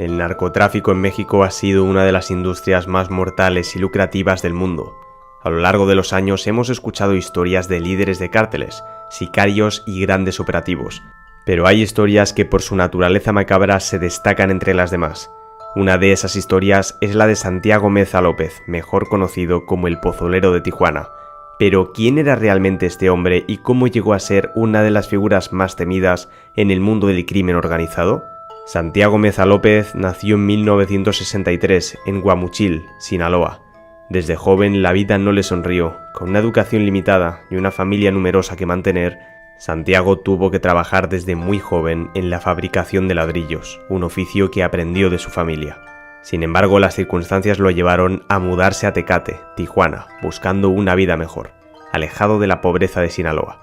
El narcotráfico en México ha sido una de las industrias más mortales y lucrativas del mundo. A lo largo de los años hemos escuchado historias de líderes de cárteles, sicarios y grandes operativos, pero hay historias que por su naturaleza macabra se destacan entre las demás. Una de esas historias es la de Santiago Meza López, mejor conocido como el Pozolero de Tijuana. Pero ¿quién era realmente este hombre y cómo llegó a ser una de las figuras más temidas en el mundo del crimen organizado? Santiago Meza López nació en 1963 en Guamuchil, Sinaloa. Desde joven la vida no le sonrió. Con una educación limitada y una familia numerosa que mantener, Santiago tuvo que trabajar desde muy joven en la fabricación de ladrillos, un oficio que aprendió de su familia. Sin embargo, las circunstancias lo llevaron a mudarse a Tecate, Tijuana, buscando una vida mejor, alejado de la pobreza de Sinaloa.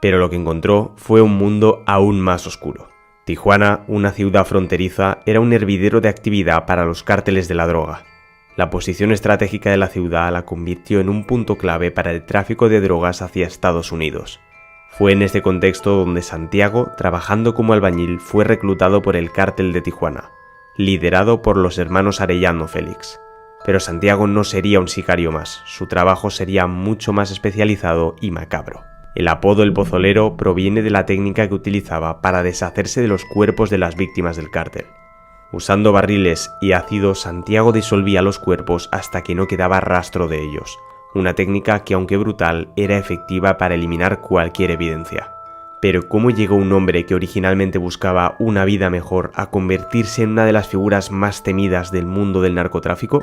Pero lo que encontró fue un mundo aún más oscuro. Tijuana, una ciudad fronteriza, era un hervidero de actividad para los cárteles de la droga. La posición estratégica de la ciudad la convirtió en un punto clave para el tráfico de drogas hacia Estados Unidos. Fue en este contexto donde Santiago, trabajando como albañil, fue reclutado por el cártel de Tijuana, liderado por los hermanos Arellano Félix. Pero Santiago no sería un sicario más, su trabajo sería mucho más especializado y macabro. El apodo El Pozolero proviene de la técnica que utilizaba para deshacerse de los cuerpos de las víctimas del cártel. Usando barriles y ácido, Santiago disolvía los cuerpos hasta que no quedaba rastro de ellos, una técnica que, aunque brutal, era efectiva para eliminar cualquier evidencia. Pero ¿cómo llegó un hombre que originalmente buscaba una vida mejor a convertirse en una de las figuras más temidas del mundo del narcotráfico?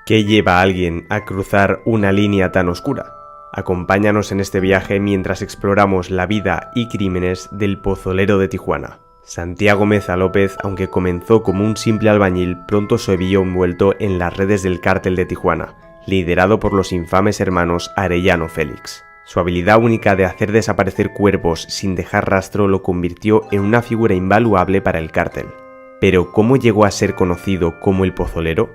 ¿Qué lleva a alguien a cruzar una línea tan oscura? Acompáñanos en este viaje mientras exploramos la vida y crímenes del Pozolero de Tijuana. Santiago Meza López, aunque comenzó como un simple albañil, pronto se vio envuelto en las redes del cártel de Tijuana, liderado por los infames hermanos Arellano Félix. Su habilidad única de hacer desaparecer cuerpos sin dejar rastro lo convirtió en una figura invaluable para el cártel. Pero ¿cómo llegó a ser conocido como el Pozolero?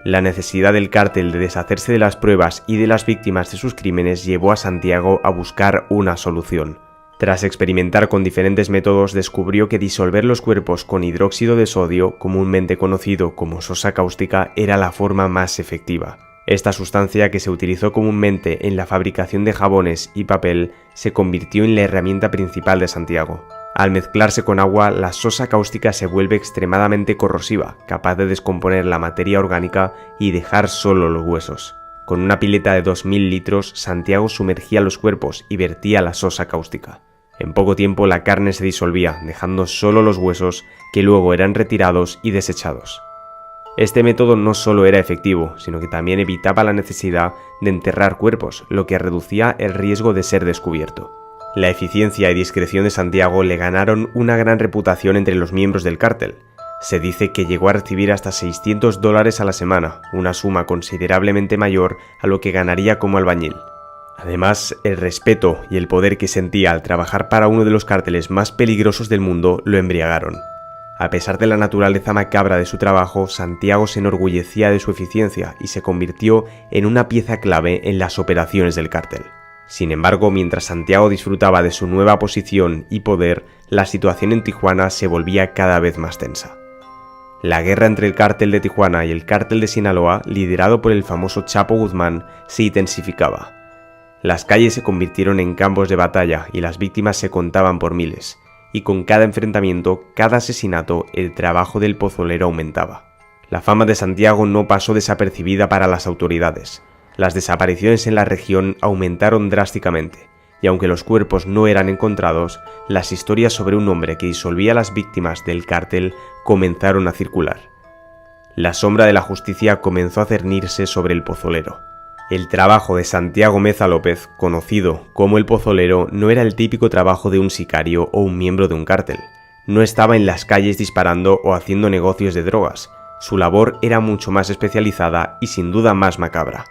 La necesidad del cártel de deshacerse de las pruebas y de las víctimas de sus crímenes llevó a Santiago a buscar una solución. Tras experimentar con diferentes métodos, descubrió que disolver los cuerpos con hidróxido de sodio, comúnmente conocido como sosa cáustica, era la forma más efectiva. Esta sustancia, que se utilizó comúnmente en la fabricación de jabones y papel, se convirtió en la herramienta principal de Santiago. Al mezclarse con agua, la sosa cáustica se vuelve extremadamente corrosiva, capaz de descomponer la materia orgánica y dejar solo los huesos. Con una pileta de 2000 litros, Santiago sumergía los cuerpos y vertía la sosa cáustica. En poco tiempo la carne se disolvía, dejando solo los huesos, que luego eran retirados y desechados. Este método no solo era efectivo, sino que también evitaba la necesidad de enterrar cuerpos, lo que reducía el riesgo de ser descubierto. La eficiencia y discreción de Santiago le ganaron una gran reputación entre los miembros del cártel. Se dice que llegó a recibir hasta $600 a la semana, una suma considerablemente mayor a lo que ganaría como albañil. Además, el respeto y el poder que sentía al trabajar para uno de los cárteles más peligrosos del mundo lo embriagaron. A pesar de la naturaleza macabra de su trabajo, Santiago se enorgullecía de su eficiencia y se convirtió en una pieza clave en las operaciones del cártel. Sin embargo, mientras Santiago disfrutaba de su nueva posición y poder, la situación en Tijuana se volvía cada vez más tensa. La guerra entre el cártel de Tijuana y el cártel de Sinaloa, liderado por el famoso Chapo Guzmán, se intensificaba. Las calles se convirtieron en campos de batalla y las víctimas se contaban por miles. Y con cada enfrentamiento, cada asesinato, el trabajo del pozolero aumentaba. La fama de Santiago no pasó desapercibida para las autoridades. Las desapariciones en la región aumentaron drásticamente, y aunque los cuerpos no eran encontrados, las historias sobre un hombre que disolvía a las víctimas del cártel comenzaron a circular. La sombra de la justicia comenzó a cernirse sobre el pozolero. El trabajo de Santiago Meza López, conocido como el Pozolero, no era el típico trabajo de un sicario o un miembro de un cártel. No estaba en las calles disparando o haciendo negocios de drogas. Su labor era mucho más especializada y sin duda más macabra.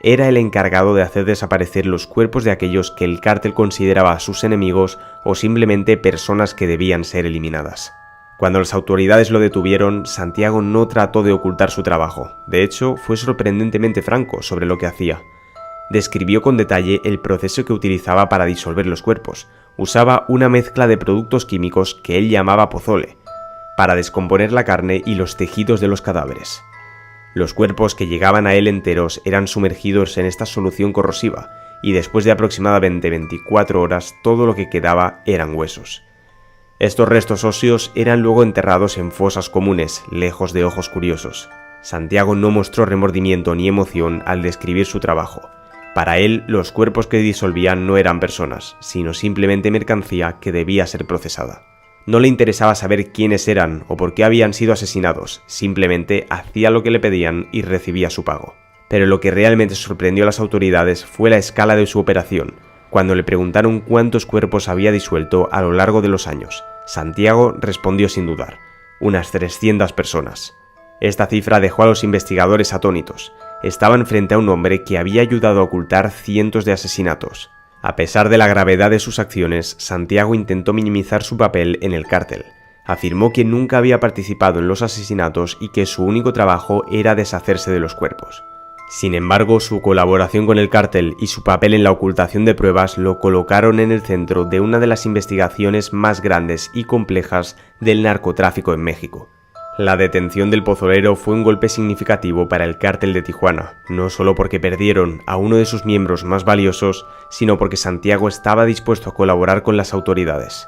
Era el encargado de hacer desaparecer los cuerpos de aquellos que el cártel consideraba sus enemigos o simplemente personas que debían ser eliminadas. Cuando las autoridades lo detuvieron, Santiago no trató de ocultar su trabajo. De hecho, fue sorprendentemente franco sobre lo que hacía. Describió con detalle el proceso que utilizaba para disolver los cuerpos. Usaba una mezcla de productos químicos que él llamaba pozole. para descomponer la carne y los tejidos de los cadáveres. Los cuerpos que llegaban a él enteros eran sumergidos en esta solución corrosiva, y después de aproximadamente 24 horas todo lo que quedaba eran huesos. Estos restos óseos eran luego enterrados en fosas comunes, lejos de ojos curiosos. Santiago no mostró remordimiento ni emoción al describir su trabajo. Para él, los cuerpos que disolvían no eran personas, sino simplemente mercancía que debía ser procesada. No le interesaba saber quiénes eran o por qué habían sido asesinados, simplemente hacía lo que le pedían y recibía su pago. Pero lo que realmente sorprendió a las autoridades fue la escala de su operación. Cuando le preguntaron cuántos cuerpos había disuelto a lo largo de los años, Santiago respondió sin dudar: unas 300 personas. Esta cifra dejó a los investigadores atónitos. Estaban frente a un hombre que había ayudado a ocultar cientos de asesinatos. A pesar de la gravedad de sus acciones, Santiago intentó minimizar su papel en el cártel. Afirmó que nunca había participado en los asesinatos y que su único trabajo era deshacerse de los cuerpos. Sin embargo, su colaboración con el cártel y su papel en la ocultación de pruebas lo colocaron en el centro de una de las investigaciones más grandes y complejas del narcotráfico en México. La detención del pozolero fue un golpe significativo para el cártel de Tijuana, no solo porque perdieron a uno de sus miembros más valiosos, sino porque Santiago estaba dispuesto a colaborar con las autoridades.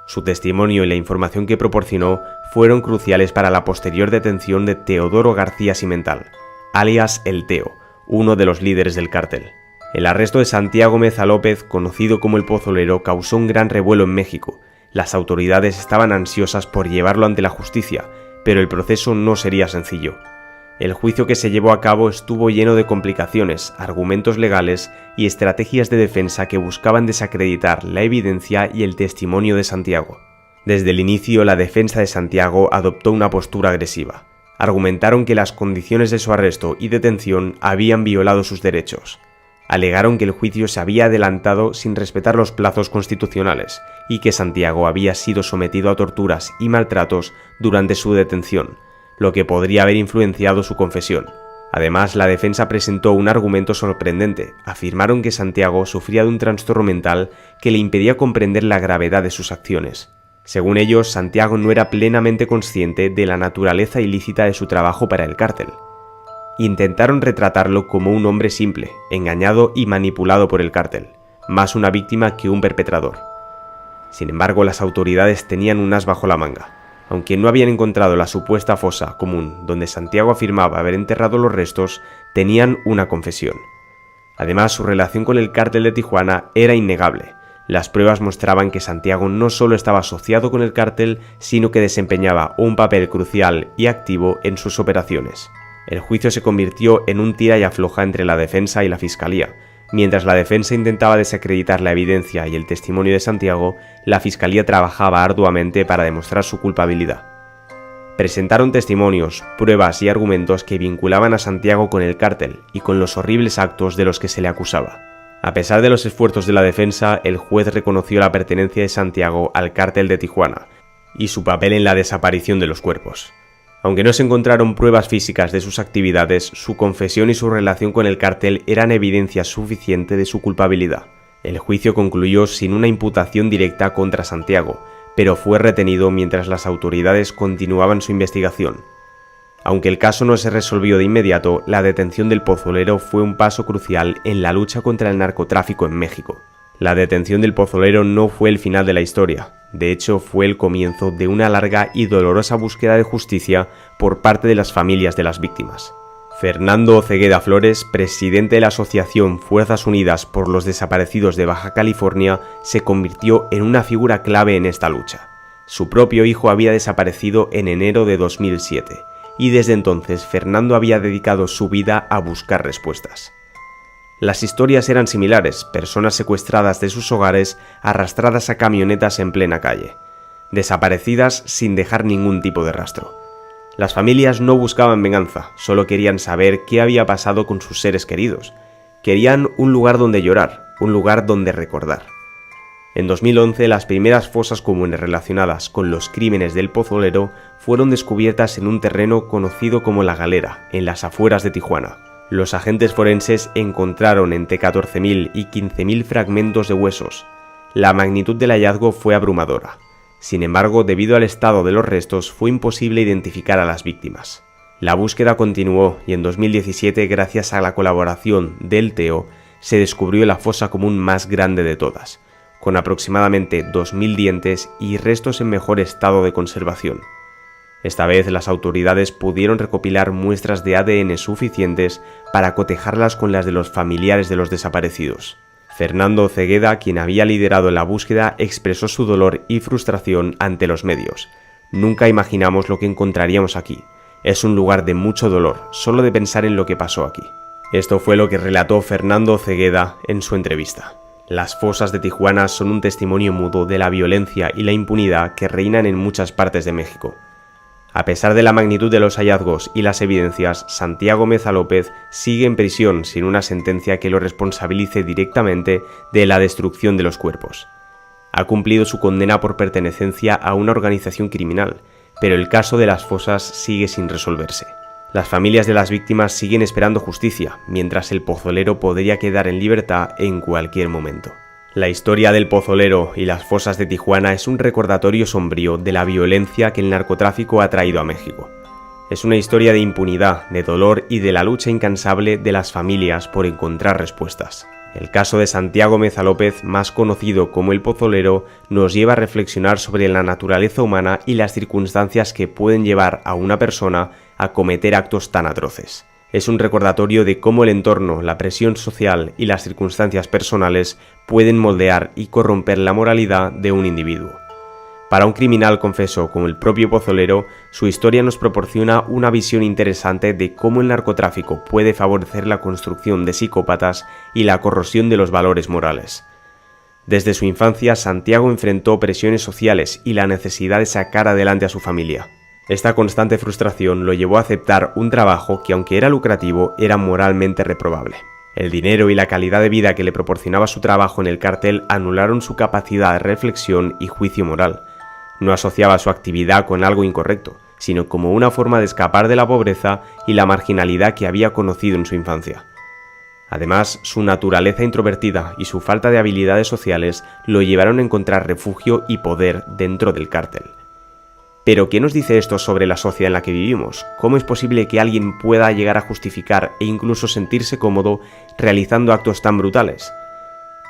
Su testimonio y la información que proporcionó fueron cruciales para la posterior detención de Teodoro García Cimental, alias El Teo, uno de los líderes del cártel. El arresto de Santiago Meza López, conocido como el Pozolero, causó un gran revuelo en México. Las autoridades estaban ansiosas por llevarlo ante la justicia, pero el proceso no sería sencillo. El juicio que se llevó a cabo estuvo lleno de complicaciones, argumentos legales y estrategias de defensa que buscaban desacreditar la evidencia y el testimonio de Santiago. Desde el inicio, la defensa de Santiago adoptó una postura agresiva. Argumentaron que las condiciones de su arresto y detención habían violado sus derechos. Alegaron que el juicio se había adelantado sin respetar los plazos constitucionales y que Santiago había sido sometido a torturas y maltratos durante su detención, lo que podría haber influenciado su confesión. Además, la defensa presentó un argumento sorprendente. Afirmaron que Santiago sufría de un trastorno mental que le impedía comprender la gravedad de sus acciones. Según ellos, Santiago no era plenamente consciente de la naturaleza ilícita de su trabajo para el cártel. Intentaron retratarlo como un hombre simple, engañado y manipulado por el cártel, más una víctima que un perpetrador. Sin embargo, las autoridades tenían un as bajo la manga. Aunque no habían encontrado la supuesta fosa común donde Santiago afirmaba haber enterrado los restos, tenían una confesión. Además, su relación con el cártel de Tijuana era innegable. Las pruebas mostraban que Santiago no solo estaba asociado con el cártel, sino que desempeñaba un papel crucial y activo en sus operaciones. El juicio se convirtió en un tira y afloja entre la defensa y la fiscalía. Mientras la defensa intentaba desacreditar la evidencia y el testimonio de Santiago, la fiscalía trabajaba arduamente para demostrar su culpabilidad. Presentaron testimonios, pruebas y argumentos que vinculaban a Santiago con el cártel y con los horribles actos de los que se le acusaba. A pesar de los esfuerzos de la defensa, el juez reconoció la pertenencia de Santiago al cártel de Tijuana y su papel en la desaparición de los cuerpos. Aunque no se encontraron pruebas físicas de sus actividades, su confesión y su relación con el cártel eran evidencia suficiente de su culpabilidad. El juicio concluyó sin una imputación directa contra Santiago, pero fue retenido mientras las autoridades continuaban su investigación. Aunque el caso no se resolvió de inmediato, la detención del pozolero fue un paso crucial en la lucha contra el narcotráfico en México. La detención del pozolero no fue el final de la historia. De hecho, fue el comienzo de una larga y dolorosa búsqueda de justicia por parte de las familias de las víctimas. Fernando Ocegueda Flores, presidente de la asociación Fuerzas Unidas por los Desaparecidos de Baja California, se convirtió en una figura clave en esta lucha. Su propio hijo había desaparecido en enero de 2007, y desde entonces Fernando había dedicado su vida a buscar respuestas. Las historias eran similares: personas secuestradas de sus hogares, arrastradas a camionetas en plena calle, desaparecidas sin dejar ningún tipo de rastro. Las familias no buscaban venganza, solo querían saber qué había pasado con sus seres queridos. Querían un lugar donde llorar, un lugar donde recordar. En 2011, las primeras fosas comunes relacionadas con los crímenes del pozolero fueron descubiertas en un terreno conocido como La Galera, en las afueras de Tijuana. Los agentes forenses encontraron entre 14.000 y 15.000 fragmentos de huesos. La magnitud del hallazgo fue abrumadora. Sin embargo, debido al estado de los restos, fue imposible identificar a las víctimas. La búsqueda continuó y en 2017, gracias a la colaboración del TEO, se descubrió la fosa común más grande de todas, con aproximadamente 2.000 dientes y restos en mejor estado de conservación. Esta vez las autoridades pudieron recopilar muestras de ADN suficientes para cotejarlas con las de los familiares de los desaparecidos. Fernando Cegueda, quien había liderado la búsqueda, expresó su dolor y frustración ante los medios. Nunca imaginamos lo que encontraríamos aquí. Es un lugar de mucho dolor, solo de pensar en lo que pasó aquí. Esto fue lo que relató Fernando Cegueda en su entrevista. Las fosas de Tijuana son un testimonio mudo de la violencia y la impunidad que reinan en muchas partes de México. A pesar de la magnitud de los hallazgos y las evidencias, Santiago Meza López sigue en prisión sin una sentencia que lo responsabilice directamente de la destrucción de los cuerpos. Ha cumplido su condena por pertenencia a una organización criminal, pero el caso de las fosas sigue sin resolverse. Las familias de las víctimas siguen esperando justicia, mientras el pozolero podría quedar en libertad en cualquier momento. La historia del pozolero y las fosas de Tijuana es un recordatorio sombrío de la violencia que el narcotráfico ha traído a México. Es una historia de impunidad, de dolor y de la lucha incansable de las familias por encontrar respuestas. El caso de Santiago Meza López, más conocido como el pozolero, nos lleva a reflexionar sobre la naturaleza humana y las circunstancias que pueden llevar a una persona a cometer actos tan atroces. Es un recordatorio de cómo el entorno, la presión social y las circunstancias personales pueden moldear y corromper la moralidad de un individuo. Para un criminal confeso como el propio pozolero, su historia nos proporciona una visión interesante de cómo el narcotráfico puede favorecer la construcción de psicópatas y la corrosión de los valores morales. Desde su infancia, Santiago enfrentó presiones sociales y la necesidad de sacar adelante a su familia. Esta constante frustración lo llevó a aceptar un trabajo que, aunque era lucrativo, era moralmente reprobable. El dinero y la calidad de vida que le proporcionaba su trabajo en el cártel anularon su capacidad de reflexión y juicio moral. No asociaba su actividad con algo incorrecto, sino como una forma de escapar de la pobreza y la marginalidad que había conocido en su infancia. Además, su naturaleza introvertida y su falta de habilidades sociales lo llevaron a encontrar refugio y poder dentro del cártel. Pero, ¿qué nos dice esto sobre la sociedad en la que vivimos? ¿Cómo es posible que alguien pueda llegar a justificar e incluso sentirse cómodo realizando actos tan brutales?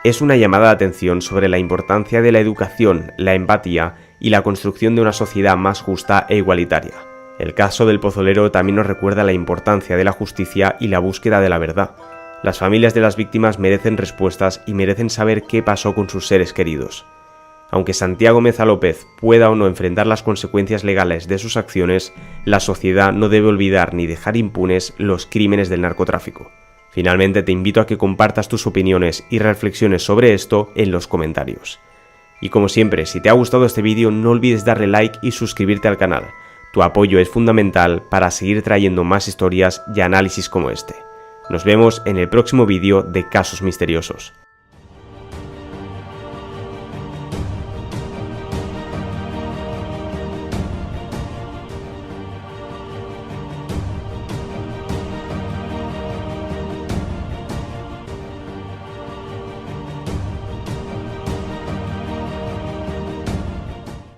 Es una llamada de atención sobre la importancia de la educación, la empatía y la construcción de una sociedad más justa e igualitaria. El caso del pozolero también nos recuerda la importancia de la justicia y la búsqueda de la verdad. Las familias de las víctimas merecen respuestas y merecen saber qué pasó con sus seres queridos. Aunque Santiago Meza López pueda o no enfrentar las consecuencias legales de sus acciones, la sociedad no debe olvidar ni dejar impunes los crímenes del narcotráfico. Finalmente, te invito a que compartas tus opiniones y reflexiones sobre esto en los comentarios. Y como siempre, si te ha gustado este vídeo, no olvides darle like y suscribirte al canal. Tu apoyo es fundamental para seguir trayendo más historias y análisis como este. Nos vemos en el próximo vídeo de Casos Misteriosos.